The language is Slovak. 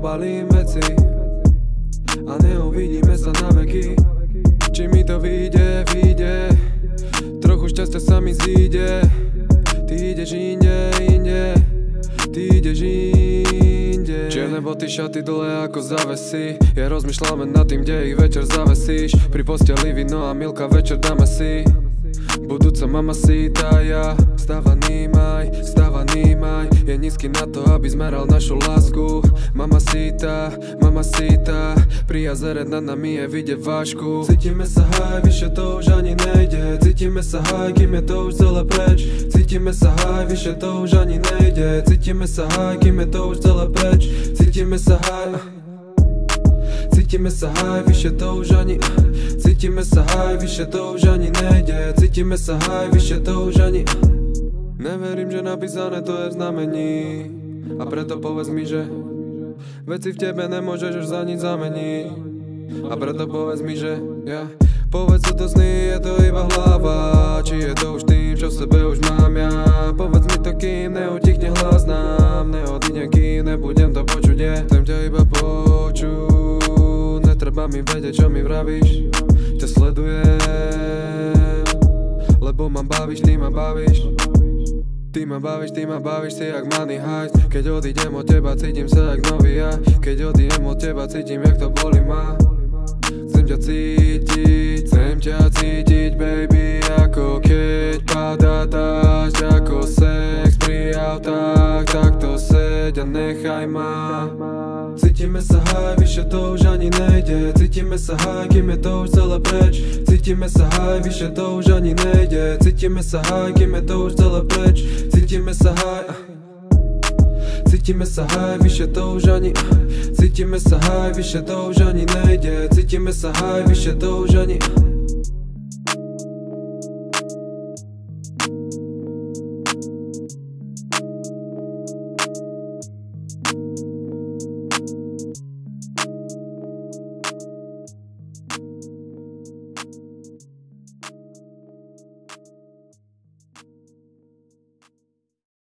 pobalím veci a neuvidíme sa na veky. Či mi to vyjde, trochu šťastia sa mi zíde. Ty ideš inde, ty ideš inde. Čierne boty, šaty dole ako zavesí. Ja rozmýšľame nad tým, kde ich večer zavesíš. Pri posteli víno a milka, večer dáme si budúca mamacita. Ja stávaný maj je nízky na to, aby zmeral našu lásku. Mamacita, pri jazere nad nami je vidieť vážku. Cítime sa high, vyššie to už ani nejde. Cítime sa high, kým je to už celé preč. Cítime sa high, vyššie to už ani nejde. Cítime sa high, kým je to už celé preč. Cítime sa high, cítime sa high, vyššie to už ani. Cítime sa high, vyššie to už ani nejde. Cítime sa high, vyššie to už ani. Neverím, že napísané to je v znamení. A preto povedz mi, že veci v tebe nemôžeš už za nič zameniť. A preto povedz mi, že ja povedz, sú to sny, je to iba hlava. Či je to už tým, čo v sebe už mám ja. Povedz mi to, kým neutichne hlas nám. Neodídem, kým nebudem to počuť, je. Chcem ťa iba počuť. Netreba mi vedieť, čo mi vravíš. Ťa sledujem, lebo ma bavíš, ty ma bavíš. Ty ma bavíš, si jak money heist. Keď odídem od teba, cítim sa jak nový ja. Keď odídem od teba, cítim, jak to bolí ma. Chcem ťa cítiť, baby, ako keď padá dážď, ako sex pri autách. Takto seď a nechaj ma. Cítime sa high, vyššie to už ani nejde. Cítime sa high, kým je to už celé preč. Cítime sa high, vyššie to už ani nejde. Cítime sa high, kým je to už celé preč. Cítime sa high, cítime sa high, vyššie to už ani. Cítime sa high, vyššie to už ani nejde. Cítime sa high, vyššie to už ani.